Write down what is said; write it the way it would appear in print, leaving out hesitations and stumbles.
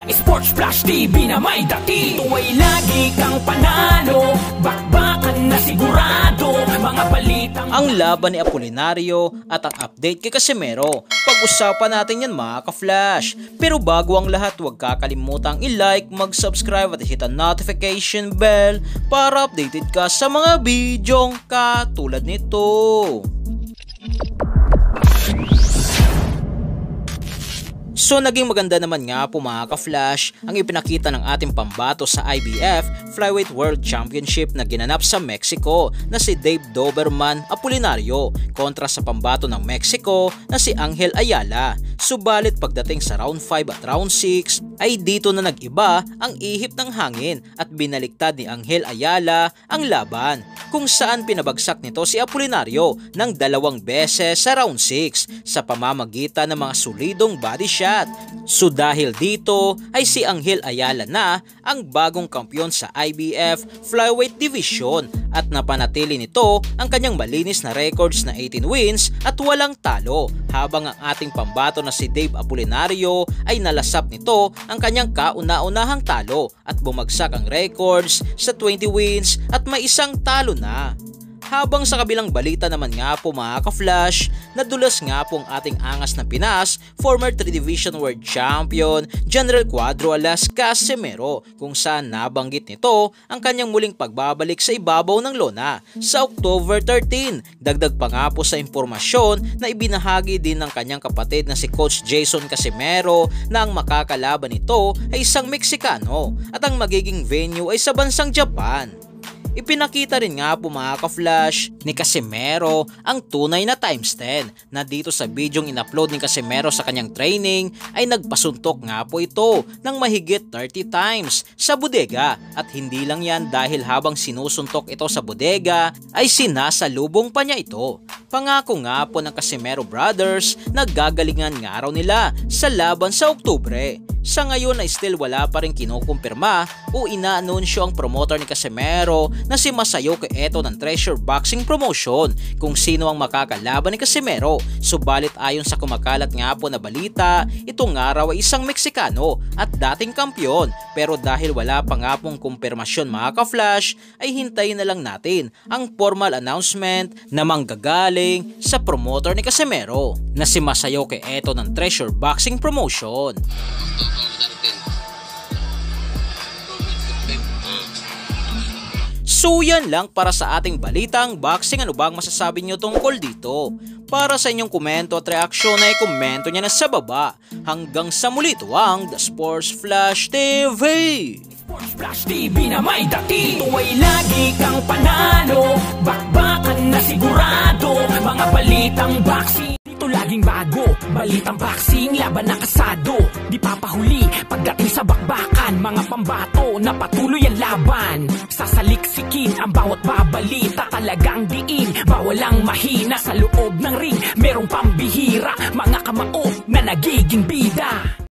Sports Flash TV na may dati. Ito ay lagi kang panalo, bakbakan na sigurado, mga balitang... Ang laban ni Apolinario at ang update kay Casimero. Pag-usapan natin yan mga ka-flash. Pero bago ang lahat, huwag kakalimutang i-like, mag-subscribe at hit ang notification bell para updated ka sa mga bidyong katulad nito. So naging maganda naman nga po mga ka-flash ang ipinakita ng ating pambato sa IBF Flyweight World Championship na ginanap sa Mexico na si Dave Doberman Apolinario kontra sa pambato ng Mexico na si Angel Ayala. Subalit pagdating sa round 5 at round 6 ay dito na nag-iba ang ihip ng hangin at binaliktad ni Angel Ayala ang laban kung saan pinabagsak nito si Apolinario ng 2 beses sa round 6 sa pamamagitan ng mga solidong body shot. So dahil dito ay si Angel Ayala na ang bagong kampiyon sa IBF Flyweight Division at napanatili nito ang kanyang malinis na records na 18 wins at walang talo, habang ang ating pambato na si Dave Apolinario ay nalasap nito ang kanyang kauna-unahang talo at bumagsak ang records sa 20 wins at may isang talo na. Habang sa kabilang balita naman nga po mga ka-flash, nadulas nga po ang ating angas na Pinas, former 3 Division World Champion General Cuadro alias Casimero, kung saan nabanggit nito ang kanyang muling pagbabalik sa ibabaw ng lona sa October 13. Dagdag pa nga po sa impormasyon na ibinahagi din ng kanyang kapatid na si Coach Jason Casimero na ang makakalaban nito ay isang Meksikano at ang magiging venue ay sa bansang Japan. Ipinakita rin nga po mga ka-flash ni Casimero ang tunay na times 10 na dito sa bidyong in-upload ni Casimero sa kanyang training ay nagpasuntok nga po ito ng mahigit 30 times sa bodega, at hindi lang yan dahil habang sinusuntok ito sa bodega ay sinasalubong pa niya ito. Pangako nga po ng Casimero Brothers na gagalingan nga raw nila sa laban sa Oktubre. Sa ngayon ay still wala pa rin kinukumpirma o inaanunsyo ang promoter ni Casimero na si Masayoke Eto ng Treasure Boxing Promotion kung sino ang makakalaban ni Casimero. Subalit ayon sa kumakalat nga po na balita, ito nga raw ay isang Meksikano at dating kampiyon, pero dahil wala pa nga pong kumpirmasyon mga ka-flash ay hintayin na lang natin ang formal announcement na manggagaling sa promoter ni Casimero na si Masayoke Eto ng Treasure Boxing Promotion. So yan lang para sa ating balitang boxing. Ano bang masasabi nyo tungkol dito? Para sa inyong komento at reaksyon ay komento nyo na sa baba. Hanggang sa muli, ito ang The Sports Flash TV. Sports Flash TV na may dati. Ito ay lagi kang panalo, bakbakan na sigurado, mga balitang boxing. Ito laging bago, balitang boxing, laban na kasado. Di papahuli pagdating sa bakbakan, mga pambato na patuloy ang laban. Sasaliksikin ang bawat babalita, talagang diin, bawal ang mahina. Sa loob ng ring, merong pambihira, mga kamao na nagiging bida.